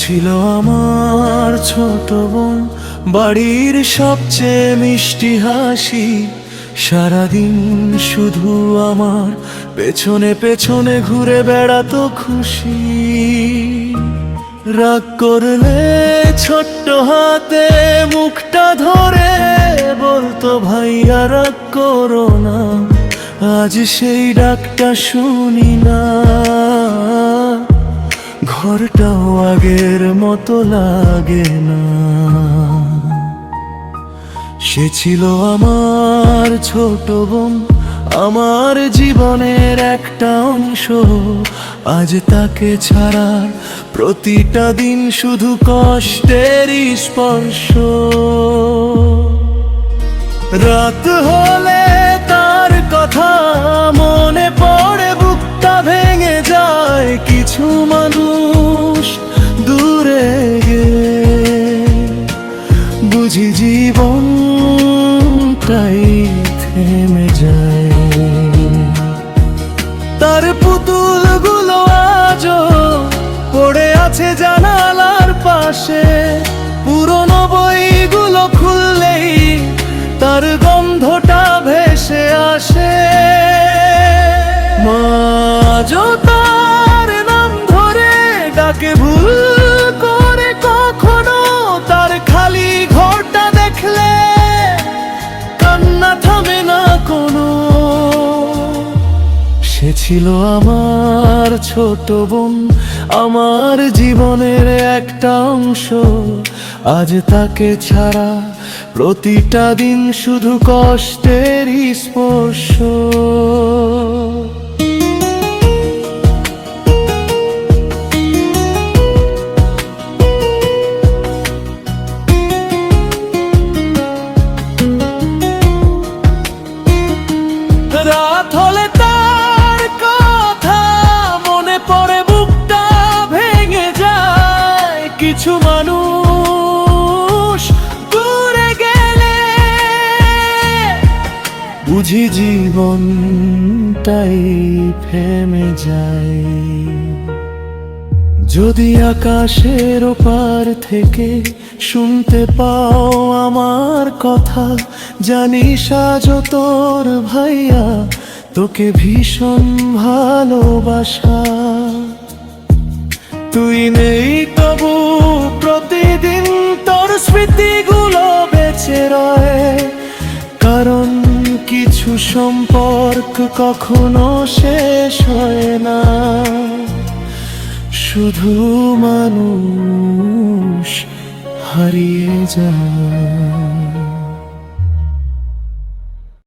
ছিল আমার ছোট বোন, বাড়ির সবচেয়ে মিষ্টি হাসি। সারাদিন শুধু আমার পেছনে পেছনে ঘুরে বেড়াতো খুশি। রাগ করলে ছোট্ট হাতে মুখটা ধরে বলতো, ভাইয়া রাগ করো না, আজ সেই ডাকটা শুনি না। ঘরটাও আগের মতো লাগে না। সে ছিল আমার ছোট বোন, আমার জীবনের একটা অংশ। আজ তাকে ছাড়া প্রতিটা দিন শুধু কষ্টের স্পর্শ। রাত হলে তার কথা মনে পড়ে, বুকটা ভেঙে যায়। কিছু মানুষ দূরে গেলে বুঝি জীবনটাই থেমে যায়। তার পুতুলগুলো আজও পড়ে আছে জানালার পাশে। পুরনো বইগুলো খুললেই তার গন্ধটা ভেসে আসে। মাঝো তার নাম ধরে ডাকে ভুল করে কখনো, তার খালি ঘরটা দেখলে কান্না থামে না কোনো। সে ছিল আমার ছোট বোন, আমার জীবনের একটা অংশ। আজ তাকে ছাড়া প্রতিটা দিন শুধু কষ্টের স্পর্শ। রাত হলে তার কথা মনে পড়ে, বুকটা ভেঙে যায়। কিছু মানুষ দূরে গেলে বুঝি জীবনটাই থেমে যায়। যদি আকাশের ওপার থেকে শুনতে পাও আমার কথা, জানিস আজও তোর ভাইয়া তোকে ভীষণ ভালোবাসা। তুই নেই তবু প্রতিদিন তোর স্মৃতিগুলো বেঁচে রয়। কারণ কিছু সম্পর্ক কখনো শেষ হয় না, শুধু মানুষ হারিয়ে যায়।